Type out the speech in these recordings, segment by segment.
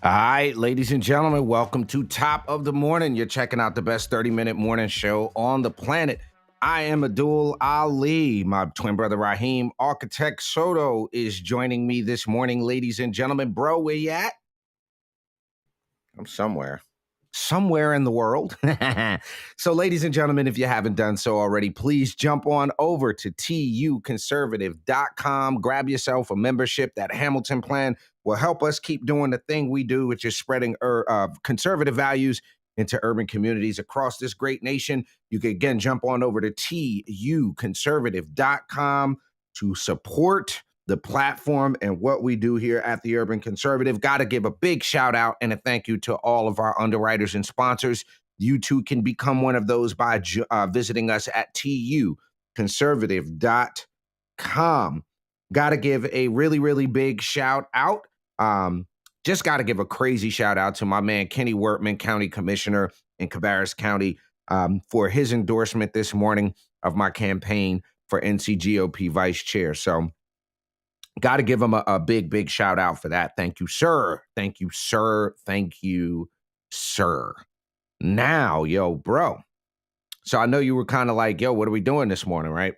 All right, ladies and gentlemen, welcome to Top of the Morning. You're checking out the best 30-minute morning show on the planet. I am Abdul Ali. My twin brother Raheem, Architect Soto, is joining me this morning, ladies and gentlemen. Bro, where you at? I'm somewhere in the world. So, ladies and gentlemen, if you haven't done so already, please jump on over to tuconservative.com. Grab yourself a membership. That Hamilton plan will help us keep doing the thing we do, which is spreading conservative values into urban communities across this great nation. You can, again, jump on over to tuconservative.com to support the platform and what we do here at the Urban Conservative. Got to give a big shout out and a thank you to all of our underwriters and sponsors. You too can become one of those by visiting us at tuconservative.com. Got to give a really, really big shout out. Just got to give a crazy shout out to my man, Kenny Wortman, County Commissioner in Cabarrus County, for his endorsement this morning of my campaign for NCGOP Vice Chair. So, got to give him a big, big shout out for that. Thank you, sir. Thank you, sir. Thank you, sir. Now, yo, bro. So I know you were kind of like, yo, what are we doing this morning, right?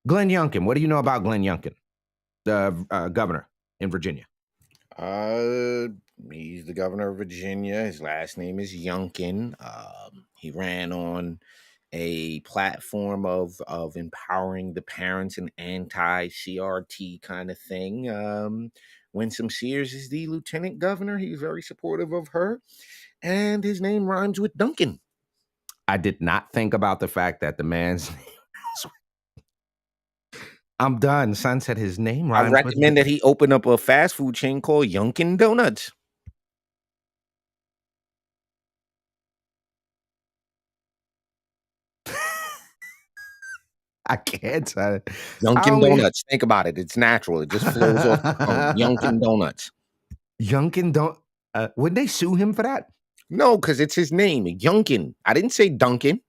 Glenn Youngkin. What do you know about Glenn Youngkin, the governor in Virginia? He's the governor of Virginia. His last name is Youngkin. He ran on a platform of empowering the parents, an anti-CRT kind of thing. Winsome Sears is the lieutenant governor. He's very supportive of her, and his name rhymes with Duncan. I did not think about the fact that the man's I'm done. Son said his name rhymes. I recommend that he open up a fast food chain called Youngkin Donuts. I can't. Youngkin Donuts. Think about it. It's natural. It just flows off the tongue. Youngkin Donuts. Youngkin don't. Wouldn't they sue him for that? No, because it's his name, Youngkin. I didn't say Duncan.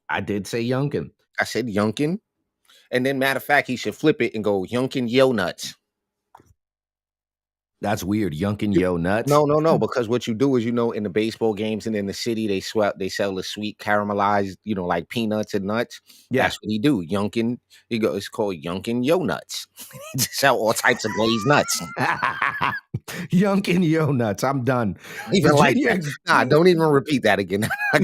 I did say Youngkin. I said Youngkin. And then, matter of fact, he should flip it and go Youngkin Yo Nuts. That's weird. Youngkin Yo Nuts. No. Because what you do is, in the baseball games and in the city, they sell the sweet caramelized, like peanuts and nuts. Yeah. That's what he do. Youngkin, it's called Youngkin Yo Nuts. He just sell all types of glazed nuts. Youngkin Yo Nuts. I'm done. Even like that. Nah, don't even repeat that again. I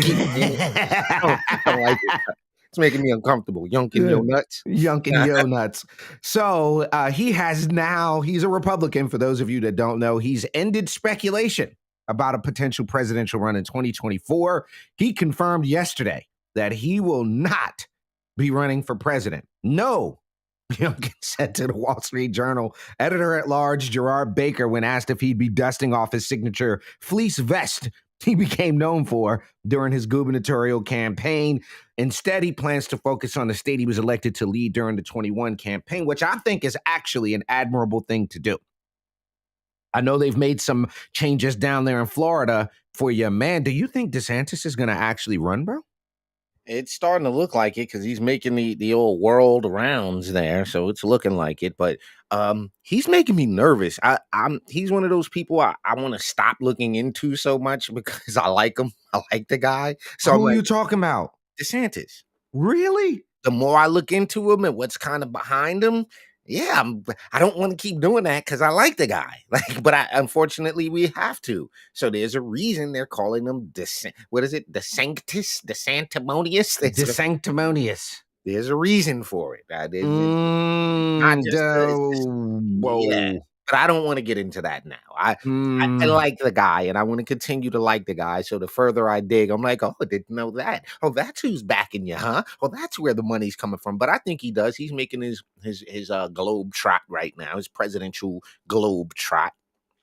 don't like it. It's making me uncomfortable. Youngkin Yo Nuts. Youngkin Yo Nuts. So he's a Republican. For those of you that don't know, he's ended speculation about a potential presidential run in 2024. He confirmed yesterday that he will not be running for president. No, Youngkin said to the Wall Street Journal editor-at-large Gerard Baker when asked if he'd be dusting off his signature fleece vest he became known for during his gubernatorial campaign. Instead, he plans to focus on the state he was elected to lead during the 21 campaign, which I think is actually an admirable thing to do. I know they've made some changes down there in Florida for you, man. Do you think DeSantis is going to actually run, bro? It's starting to look like it because he's making the old world rounds there, so it's looking like it. But he's making me nervous. He's one of those people I want to stop looking into so much because I like him. I like the guy. So who are you talking about? DeSantis. Really? The more I look into him and what's kind of behind him, yeah, I don't want to keep doing that because I like the guy. But unfortunately, we have to. So there's a reason they're calling him what is it? The Sanctus, the Sanctimonious. The Sanctimonious. There's a reason for it. Not just whoa. Yeah. But I don't want to get into that now. I like the guy, and I want to continue to like the guy. So the further I dig, I'm like, oh, I didn't know that. Oh, that's who's backing you, huh? Well, that's where the money's coming from. But I think he does. He's making his globe trot right now, his presidential globe trot,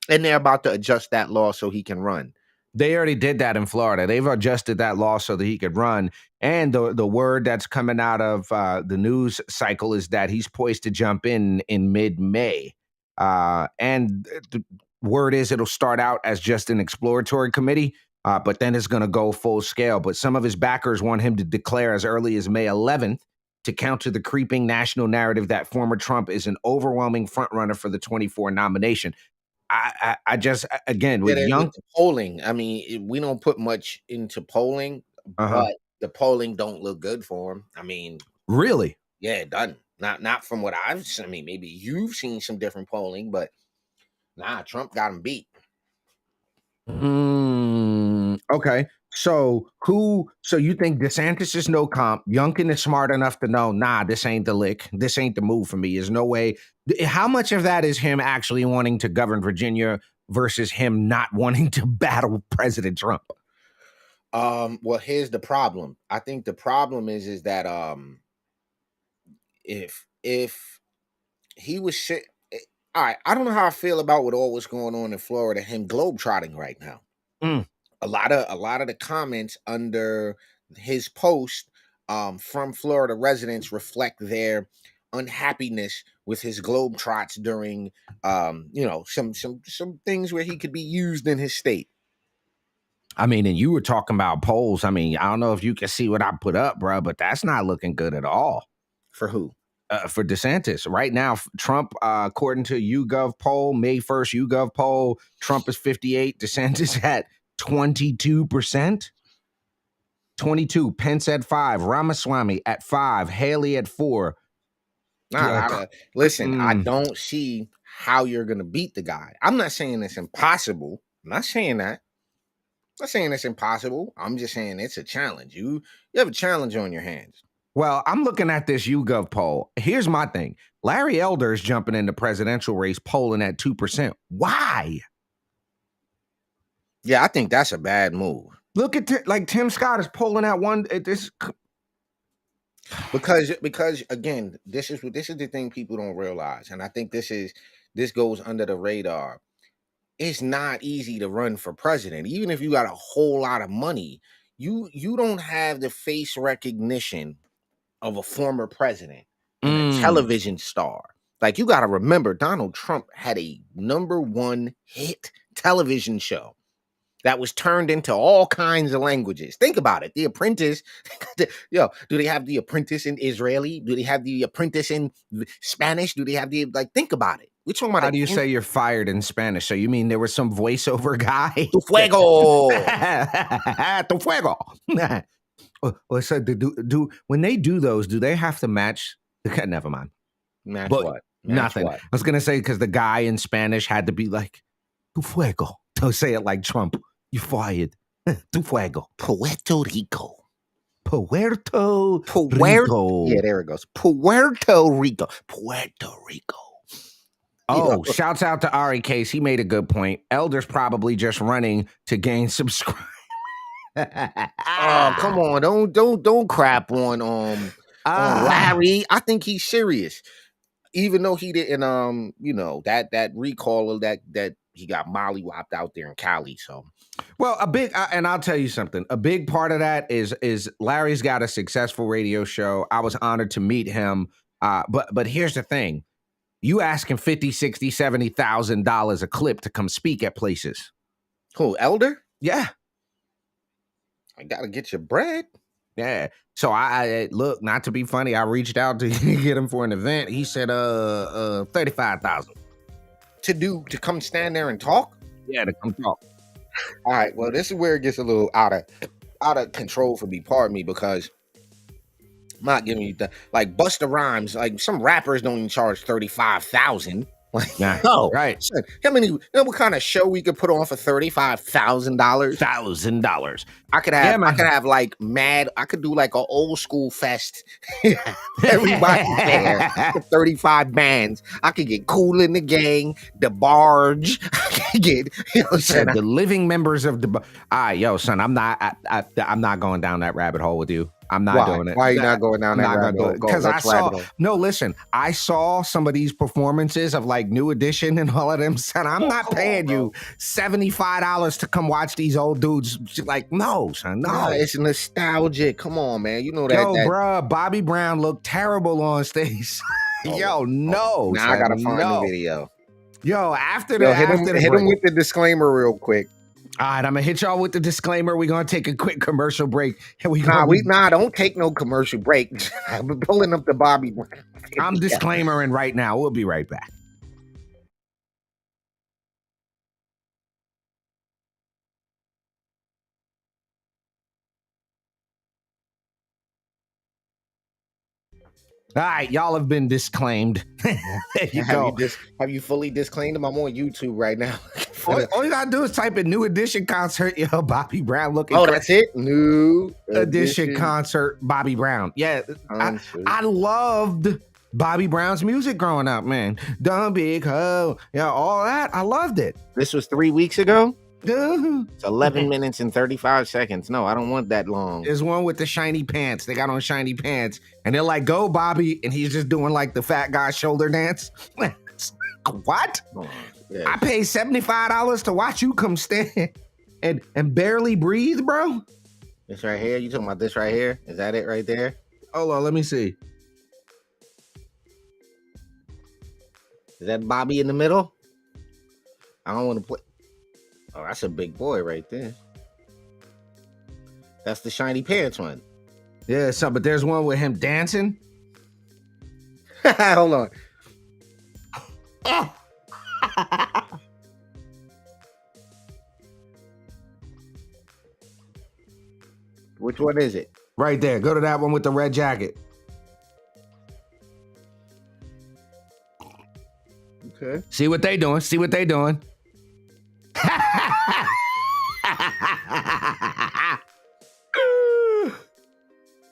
and they're about to adjust that law so he can run. They already did that in Florida. They've adjusted that law so that he could run. And the word that's coming out of the news cycle is that he's poised to jump in mid-May. And the word is it'll start out as just an exploratory committee, but then it's going to go full scale. But some of his backers want him to declare as early as May 11th to counter the creeping national narrative that former Trump is an overwhelming frontrunner for the 24 nomination. I just again Yeah, with with young. the polling, I mean, we don't put much into polling, Uh-huh. but the polling don't look good for him. I mean, Really? yeah, it doesn't. Not from what I've seen. I mean, maybe you've seen some different polling, but nah, Trump got him beat. Okay. So who? So you think DeSantis is no comp? Youngkin is smart enough to know, nah, this ain't the lick. This ain't the move for me. There's no way. How much of that is him actually wanting to govern Virginia versus him not wanting to battle President Trump? Well, here's the problem. I think the problem is that if he was shit. All right, I don't know how I feel about what all what's going on in Florida. Him globetrotting right now. Mm. A lot of the comments under his post from Florida residents reflect their unhappiness with his globetrots during some things where he could be used in his state. I mean, and you were talking about polls. I mean, I don't know if you can see what I put up, bro, but that's not looking good at all. For who? For DeSantis. Right now, Trump, according to YouGov poll, May 1st YouGov poll, Trump is 58, DeSantis at 22%. 22, Pence at 5, Ramaswamy at 5, Haley at 4. Listen, I don't see how you're gonna beat the guy. I'm not saying it's impossible. I'm not saying that. I'm not saying it's impossible. I'm just saying it's a challenge. You have a challenge on your hands. Well, I'm looking at this YouGov poll. Here's my thing. Larry Elder is jumping in the presidential race, polling at 2%. Why? Yeah, I think that's a bad move. Look at like Tim Scott is polling at one. Because again, this is the thing people don't realize, and I think this goes under the radar. It's not easy to run for president, even if you got a whole lot of money. You don't have the face recognition of a former president and a television star. Like, you got to remember, Donald Trump had a #1 hit television show that was turned into all kinds of languages. Think about it. The Apprentice, do they have The Apprentice in Israeli? Do they have The Apprentice in Spanish? Do they have think about it. We're talking about How do you say you're fired in Spanish? So you mean there was some voiceover guy? Tu fuego. Tu fuego. So when they do those, do they have to match? Never mind. Match what? Nothing. What? I was gonna say because the guy in Spanish had to be like tu fuego. Don't say it like Trump. You fired. Tu fuego. Puerto Rico. Puerto Rico. Yeah, there it goes. Puerto Rico. Puerto Rico. Oh, shouts out to Ari Case. He made a good point. Elder's probably just running to gain subscribers. Oh, come on. Don't crap on Larry. I think he's serious. Even though he didn't that recall of that he got mollywopped out there in Cali. So, well, and I'll tell you something. A big part of that is Larry's got a successful radio show. I was honored to meet him. But here's the thing. You asking $50,000, $60,000, $70,000 a clip to come speak at places. Who, Elder? Yeah. I gotta get your bread. Yeah. So I look, not to be funny, I reached out to get him for an event. He said 35,000. To come stand there and talk? Yeah, to come talk. All right. Well, this is where it gets a little out of control for me, pardon me, because I'm not giving you like Busta Rhymes, like some rappers don't even charge 35,000. Like, no, right? So, what kind of show we could put on for $35,000? $1,000. I could have like mad. I could do like an old school fest. Everybody there. 35 bands. I could get Cool in the Gang, the Barge. I could get the living members of the. Yo, son, I'm not going down that rabbit hole with you. I'm not doing it. Why are you not going down that rabbit hole? Because I saw some of these performances of like New Edition and all of them. Son, I'm not paying you $75 to come watch these old dudes. Like, no, son, no. Nah, it's nostalgic. Come on, man. You know that. Yo, bruh, Bobby Brown looked terrible on stage. Yo, no. Now I gotta find the video. Yo, after the hit him with the disclaimer real quick. All right, I'm gonna hit y'all with the disclaimer. We're gonna take a quick commercial break. And don't take no commercial break. I'm pulling up the Bobby. I'm disclaimering right now. We'll be right back. All right, y'all have been disclaimed. There you go. Have you fully disclaimed him? I'm on YouTube right now. All you gotta do is type in New Edition concert, yo, Bobby Brown looking. Oh, that's it. New Edition concert, Bobby Brown. Yeah, I loved Bobby Brown's music growing up, man. Dumb Big Ho, yeah, all that. I loved it. This was 3 weeks ago. It's 11 minutes and 35 seconds. No, I don't want that long. There's one with the shiny pants. They got on shiny pants, and they're like, "Go, Bobby," and he's just doing like the fat guy shoulder dance. What? Yeah. I paid $75 to watch you come stand and barely breathe, bro. This right here? You talking about this right here? Is that it right there? Hold on, let me see. Is that Bobby in the middle? I don't want to play. Oh, that's a big boy right there. That's the shiny pants one. Yeah, but there's one with him dancing. Hold on. Which one is it? Right there. Go to that one with the red jacket. Okay. See what they doing. See what they doing.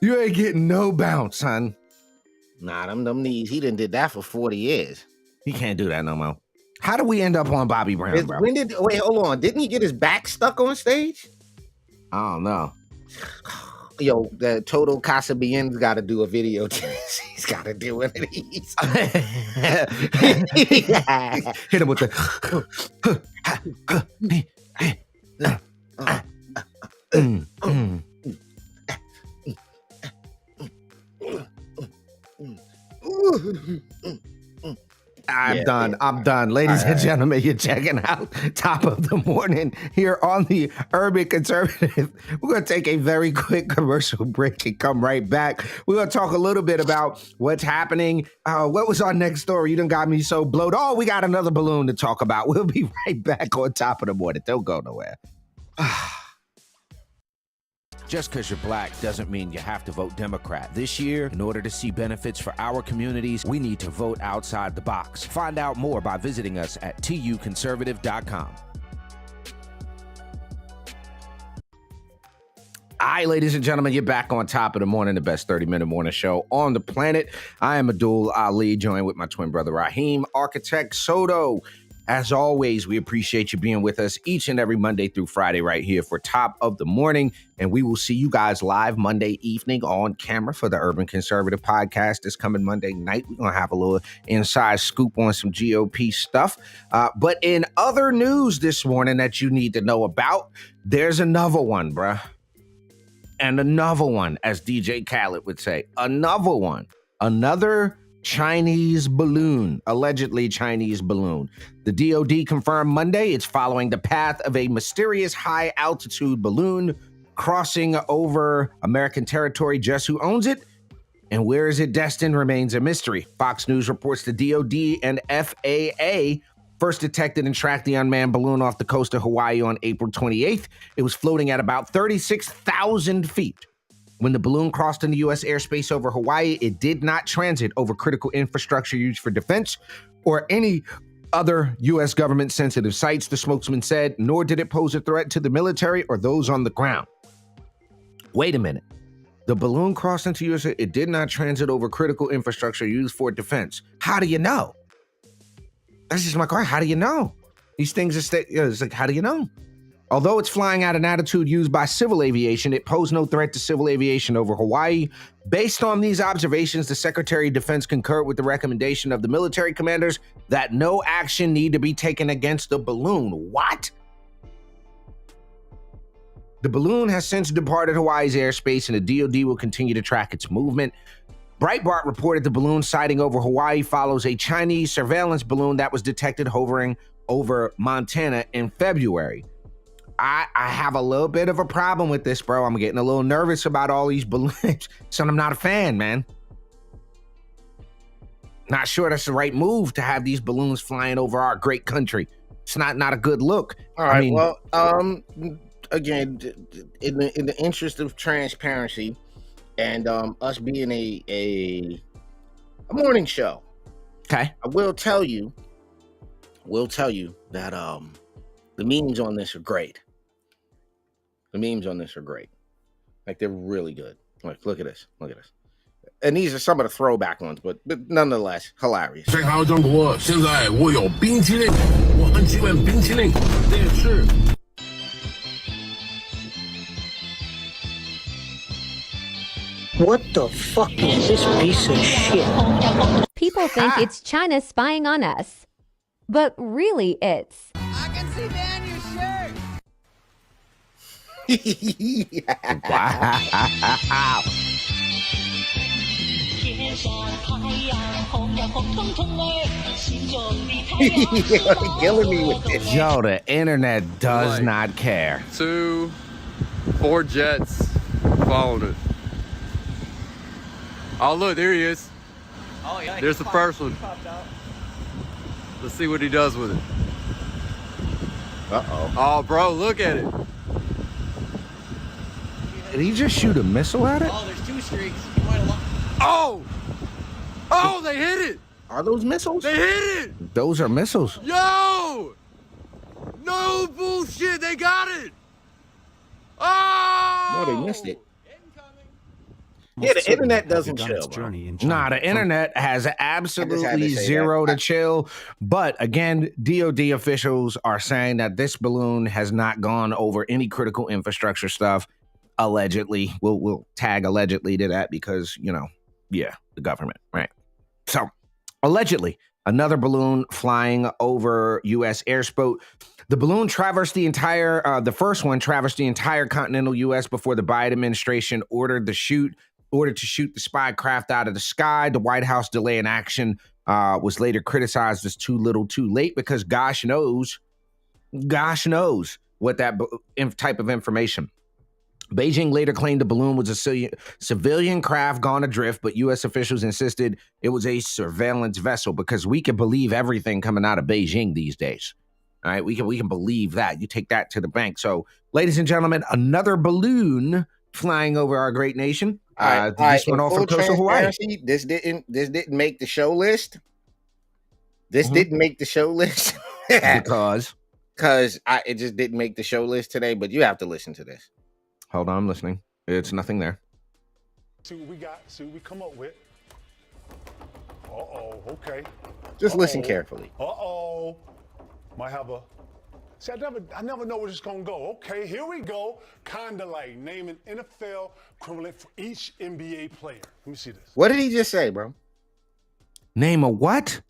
You ain't getting no bounce, son. Nah, them knees. He done did that for 40 years. He can't do that no more. How did we end up on Bobby Brown, bro? Wait, hold on. Didn't he get his back stuck on stage? I don't know. Yo, the Total Casabian's got to do a video. He's got to do one of these. Hit him with the. I'm done. Ladies and gentlemen, you're checking out Top of the Morning here on the Urban Conservative. We're going to take a very quick commercial break and come right back. We're going to talk a little bit about what's happening. What was our next story? You done got me so bloated. Oh, we got another balloon to talk about. We'll be right back on Top of the Morning. Don't go nowhere. Just because you're black doesn't mean you have to vote Democrat. This year, in order to see benefits for our communities, we need to vote outside the box. Find out more by visiting us at tuconservative.com. All right, ladies and gentlemen, you're back on Top of the Morning, the best 30-minute morning show on the planet. I am Abdul Ali, joined with my twin brother Raheem, Architect Soto. As always, we appreciate you being with us each and every Monday through Friday right here for Top of the Morning. And we will see you guys live Monday evening on camera for the Urban Conservative podcast this coming Monday night. We're going to have a little inside scoop on some GOP stuff. But in other news this morning that you need to know about, there's another one, bruh. And another one, as DJ Khaled would say, another one, another Chinese balloon, allegedly Chinese balloon. The DOD confirmed Monday it's following the path of a mysterious high-altitude balloon crossing over American territory. Just who owns it and where is it destined remains a mystery. Fox News reports the DOD and FAA first detected and tracked the unmanned balloon off the coast of Hawaii on April 28th. It was floating at about 36,000 feet. When the balloon crossed into U.S. airspace over Hawaii, it did not transit over critical infrastructure used for defense or any other U.S. government-sensitive sites, the spokesman said, nor did it pose a threat to the military or those on the ground. Wait a minute. The balloon crossed into U.S. It did not transit over critical infrastructure used for defense. How do you know? That's just my question. How do you know? These things are it's like, how do you know? Although it's flying at an altitude used by civil aviation, it posed no threat to civil aviation over Hawaii. Based on these observations, the Secretary of Defense concurred with the recommendation of the military commanders that no action need to be taken against the balloon. What? The balloon has since departed Hawaii's airspace, and the DoD will continue to track its movement. Breitbart reported the balloon sighting over Hawaii follows a Chinese surveillance balloon that was detected hovering over Montana in February. I have a little bit of a problem with this, bro. I'm getting a little nervous about all these balloons. So I'm not a fan, man. Not sure that's the right move to have these balloons flying over our great country. It's not a good look. All right. Again, in the interest of transparency and us being a a morning show. Okay. I will tell you that the memes on this are great. The memes on this are great. Like, they're really good. Like, look at this. Look at this. And these are some of the throwback ones, but nonetheless, hilarious. 这还有中国，现在我有冰淇淋，我很喜欢冰淇淋，电视。What the fuck is this piece of shit? People think it's China spying on us, but really it's... I can see behind your shirt. Wow. You're killing me with this. Yo, the internet does not care. 4 jets followed it. Oh, look, there he is. Oh, yeah. There's the first one. Let's see what he does with it. Uh-oh. Oh, bro, look at it. Did he just shoot a missile at it? Oh, there's 2 streaks. You might have lost. Oh! Oh, they hit it! Are those missiles? They hit it! Those are missiles. Yo! No bullshit, they got it! Oh! No, they missed it. Yeah, the internet doesn't chill, bro. Nah, the internet has absolutely say zero that. to chill. But again, DOD officials are saying that this balloon has not gone over any critical infrastructure stuff. Allegedly, we'll tag allegedly to that because, you know, yeah, the government, right? So, allegedly, another balloon flying over U.S. airspace. The balloon traversed the entire, the first one traversed the entire continental U.S. before the Biden administration ordered to shoot the spy craft out of the sky. The White House delay in action was later criticized as too little too late because gosh knows what that type of information. Beijing later claimed the balloon was a civilian craft gone adrift, but U.S. officials insisted it was a surveillance vessel because we can believe everything coming out of Beijing these days. All right, we can believe that. You take that to the bank. So, ladies and gentlemen, another balloon flying over our great nation. This went off from coastal Hawaii. This didn't make the show list. This didn't make the show list Because it just didn't make the show list today. But you have to listen to this. hold on, I'm listening. It's nothing there. See what we got. See what we come up with. Okay. Just listen carefully. Might have a. See, I never know where it's gonna go. Okay, here we go. Kinda like naming NFL equivalent for each NBA player. Let me see this. What did he just say, bro? Name a what?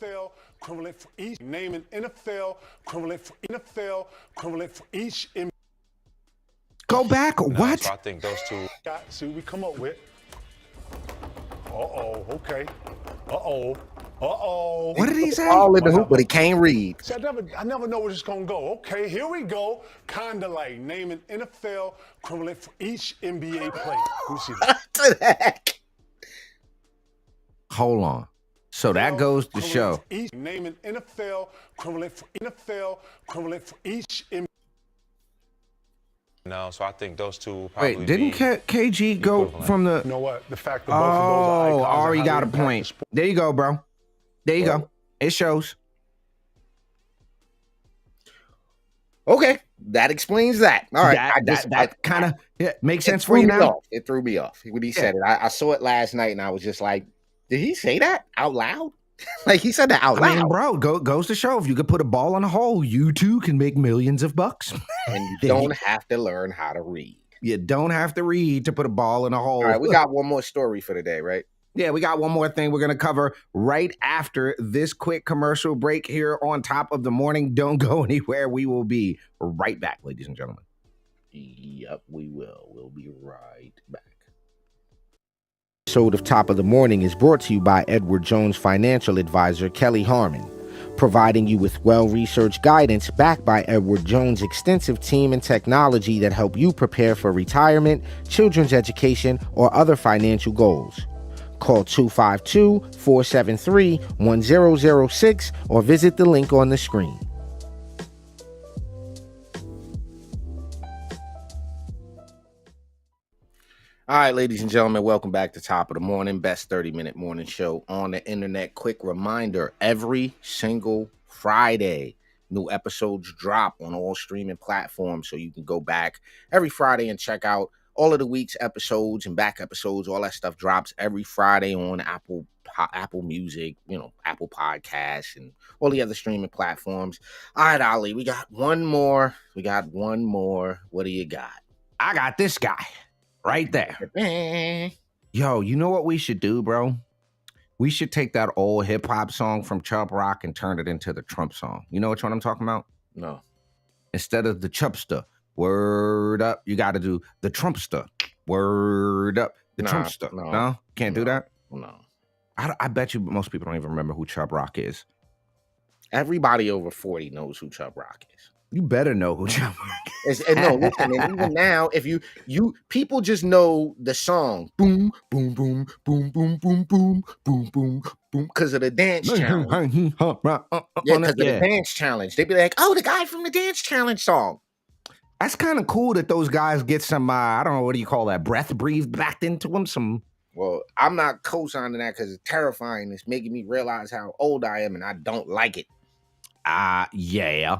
NFL equivalent for each. Naming NFL equivalent for each NBA. Go back. What? So I think those two. See what we come up with. Okay. What did he say? All in the hoop, but he can't read. See, I never know where it's gonna go. Okay, here we go. Kinda like naming NFL equivalent for each NBA player. Let me see this. What the heck? Hold on. So that goes to show. Naming NFL equivalent for each NBA. No, so I think those two probably. Wait, didn't KG go from the? You know what? The fact that both of those are icons. Ari and how got they a impact the point. sport. There you go, bro. There you go. It shows. Okay, that explains that. All right, That kind of makes sense for threw you me now. off. It threw me off when he said it. I saw it last night, and I was just like, "Did he say that out loud?" Like he said that out loud. I mean, bro, goes to show if you could put a ball in a hole, you too can make millions of bucks. And you don't have to learn how to read. You don't have to read to put a ball in a hole. All right, we got one more story for today, right? Yeah, we got one more thing we're going to cover right after this quick commercial break here on Top of the Morning. Don't go anywhere. We will be right back, ladies and gentlemen. Yep, we will. We'll be right back. Episode of Top of the Morning is brought to you by Edward Jones financial advisor Kelly Harmon, providing you with well-researched guidance backed by Edward Jones' extensive team and technology that help you prepare for retirement, children's education, or other financial goals. Call 252-473-1006 or visit the link on the screen. All right, ladies and gentlemen, welcome back to Top of the Morning, best 30-minute morning show on the internet. Quick reminder, every single Friday, new episodes drop on all streaming platforms, so you can go back every Friday and check out all of the week's episodes and back episodes. All that stuff drops every Friday on Apple Music, Apple Podcasts, and all the other streaming platforms. All right, Ali, we got one more. What do you got? I got this guy right there. Yo, you know what we should do, bro? We should take that old hip hop song from Chubb Rock and turn it into the Trump song. You know which one I'm talking about? No. Instead of the Chubster, word up, you got to do the Trumpster, word up, the Trumpster. No? Can't do that? No. I bet you most people don't even remember who Chubb Rock is. Everybody over 40 knows who Chubb Rock is. You better know who Chubb Rock is. And no, listen, and even now, if you people just know the song boom, boom, boom, boom, boom, boom, boom, boom, boom, boom, because of the dance challenge. Because of the dance challenge. They'd be like, oh, the guy from the dance challenge song. That's kind of cool that those guys get some, I don't know, what do you call that? Breath breathed back into them? Well, I'm not co-signing that because it's terrifying. It's making me realize how old I am and I don't like it. Yeah.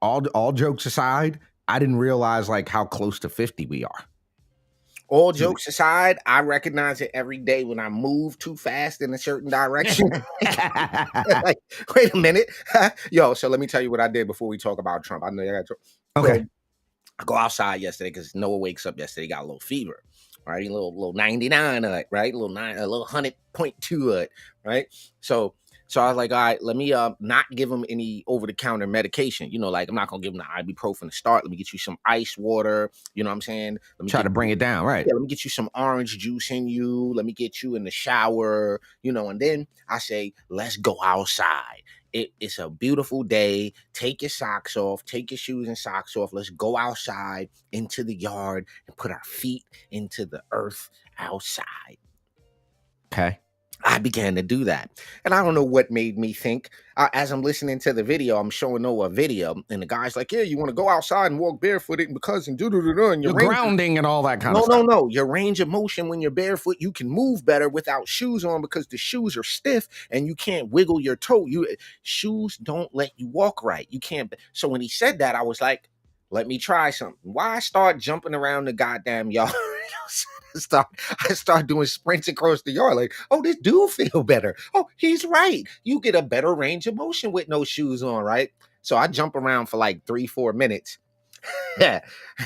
All jokes aside, I didn't realize like how close to 50 we are. All jokes aside, I recognize it every day when I move too fast in a certain direction. Like, wait a minute. Yo, so let me tell you what I did before we talk about Trump. I know you got to. Okay. So, I go outside yesterday because Noah wakes up yesterday, got a little fever. Right, a little 99 right, a little 100.2 right. So I was like, all right, let me not give him any over-the-counter medication. Like I'm not gonna give him the ibuprofen to start. Let me get you some ice water. You know what I'm saying? Let me try to bring it down, right? Yeah, let me get you some orange juice in you. Let me get you in the shower. And then I say, let's go outside. It's a beautiful day. Take your socks off. Take your shoes and socks off. Let's go outside into the yard and put our feet into the earth outside. Okay. I began to do that. And I don't know what made me think. As I'm listening to the video, I'm showing Noah a video. And the guy's like, yeah, you want to go outside and walk barefooted because and do-do-do-do. And you're grounding and all that kind of stuff. No. Your range of motion when you're barefoot, you can move better without shoes on because the shoes are stiff and you can't wiggle your toe. Shoes don't let you walk right. You can't. So when he said that, I was like, let me try something. Why start jumping around the goddamn yard? I start doing sprints across the yard. Like, oh, this do feel better. Oh, he's right. You get a better range of motion with no shoes on, right? So I jump around for like 3-4 minutes. Yeah.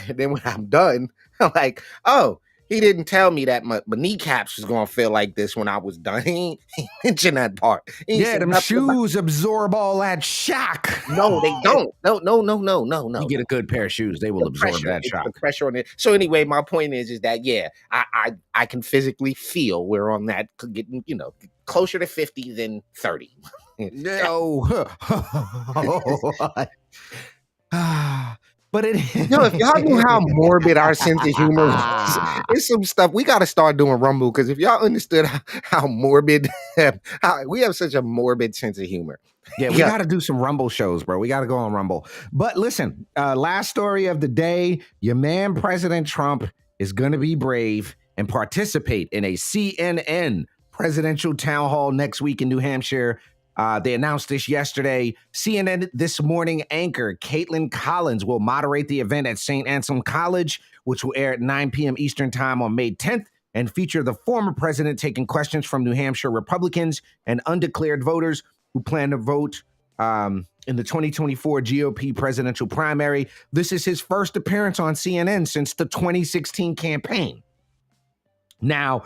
And then when I'm done, I'm like, oh, he didn't tell me that my kneecaps was going to feel like this when I was done. He mentioned that part. Yeah, them shoes absorb all that shock. No, they don't. No. You get a good pair of shoes, they will absorb that shock. The pressure on it. So anyway, my point is that, yeah, I can physically feel we're on that getting, closer to 50 than 30. No. But if y'all knew how morbid our sense of humor is, it's some stuff we got to start doing Rumble, because if y'all understood how morbid, we have such a morbid sense of humor. Yeah, we got to do some Rumble shows, bro. We got to go on Rumble. But listen, last story of the day, your man, President Trump, is going to be brave and participate in a CNN presidential town hall next week in New Hampshire. They announced this yesterday. CNN This Morning anchor Caitlin Collins will moderate the event at St. Anselm College, which will air at 9 p.m. Eastern Time on May 10th, and feature the former president taking questions from New Hampshire Republicans and undeclared voters who plan to vote in the 2024 GOP presidential primary. This is his first appearance on CNN since the 2016 campaign. Now,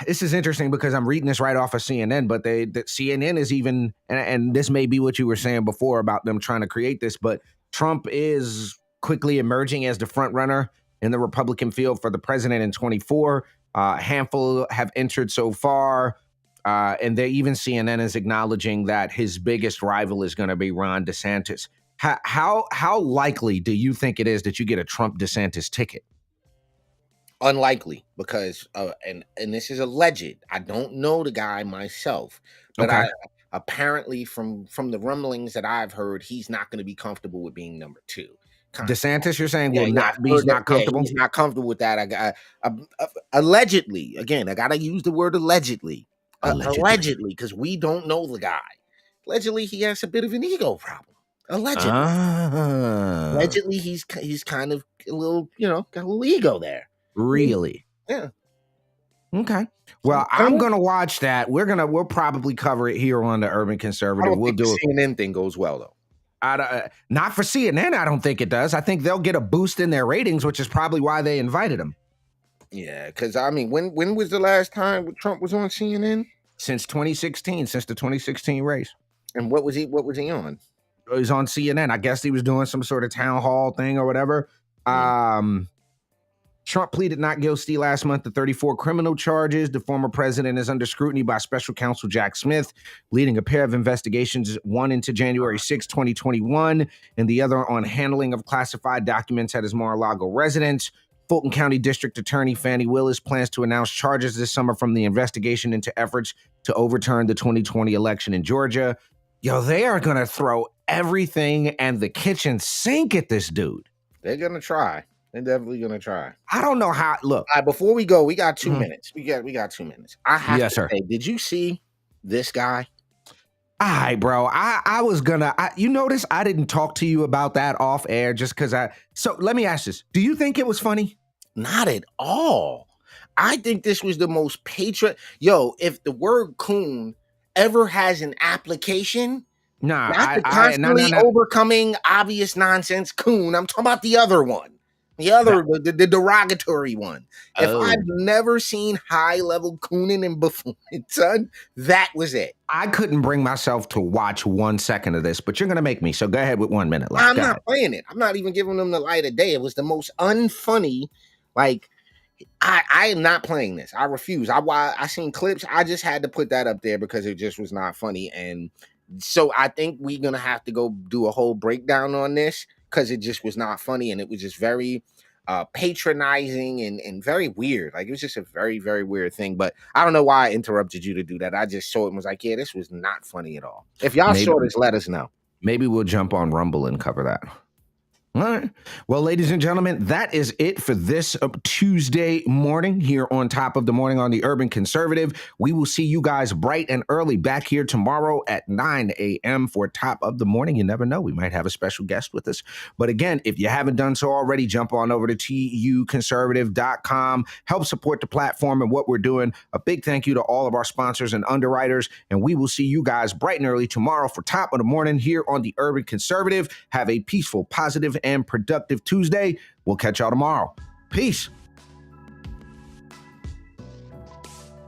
this is interesting because I'm reading this right off of CNN, but CNN is even, and this may be what you were saying before about them trying to create this, but Trump is quickly emerging as the front runner in the Republican field for the president in 24. A handful have entered so far, and even CNN is acknowledging that his biggest rival is going to be Ron DeSantis. How likely do you think it is that you get a Trump DeSantis ticket? Unlikely, because and this is alleged. I don't know the guy myself, but okay. Apparently from the rumblings that I've heard, he's not going to be comfortable with being number 2. DeSantis, you're saying, Yeah, will yeah, not be, I've he's heard that. not Yeah, comfortable? he's not comfortable with that. Allegedly, again, I gotta use the word allegedly. Allegedly, because we don't know the guy. Allegedly, he has a bit of an ego problem. Allegedly, Ah, he's kind of a little, got a little ego there. really? Yeah. Okay. So, Well, I don't I'm know. gonna watch that. We'll probably cover it here on the Urban I Conservative. don't We'll think the do it. CNN thing goes well though. Not for CNN. I don't think it does. I think they'll get a boost in their ratings, which is probably why they invited him. Yeah, because I mean, when was the last time Trump was on CNN? Since 2016, since the 2016 race. And what was he on? He was on CNN. I guess he was doing some sort of town hall thing or whatever. Trump pleaded not guilty last month to 34 criminal charges. The former president is under scrutiny by special counsel Jack Smith, leading a pair of investigations, one into January 6, 2021, and the other on handling of classified documents at his Mar-a-Lago residence. Fulton County District Attorney Fannie Willis plans to announce charges this summer from the investigation into efforts to overturn the 2020 election in Georgia. Yo, they are going to throw everything and the kitchen sink at this dude. They're gonna try. They're definitely gonna try. I don't know how. Look, All right, before we go, we got 2 minutes. We got 2 minutes. I have Yes, to sir. say, did you see this guy? all right, bro. I was gonna. You notice I didn't talk to you about that off air just because I. So let me ask this: do you think it was funny? Not at all. I think this was the most Yo, if the word coon ever has an application, Nah, not the no, constantly no, no. overcoming obvious nonsense coon. I'm talking about the other one. The derogatory one. If Oh. I've never seen high level cooning and buffooning, son, that was it. I couldn't bring myself to watch 1 second of this, but you're gonna make me. So go ahead with 1 minute left. I'm Go not ahead. playing it. I'm not even giving them the light of day. It was the most unfunny. Like, I am not playing this. I refuse. I seen clips. I just had to put that up there because it just was not funny. And so I think we're gonna have to go do a whole breakdown on this because it just was not funny and it was just very patronizing and very weird. Like, it was just a very, very weird thing. But I don't know why I interrupted you to do that. I just saw it and was like, yeah, this was not funny at all. If y'all saw this, let us know. Maybe we'll jump on Rumble and cover that. All right. Well, ladies and gentlemen, that is it for this Tuesday morning here on Top of the Morning on the Urban Conservative. We will see you guys bright and early back here tomorrow at 9 a.m. for Top of the Morning. You never know. We might have a special guest with us. But again, if you haven't done so already, jump on over to tuconservative.com. Help support the platform and what we're doing. A big thank you to all of our sponsors and underwriters. And we will see you guys bright and early tomorrow for Top of the Morning here on the Urban Conservative. Have a peaceful, positive, and productive Tuesday. We'll catch y'all tomorrow. Peace.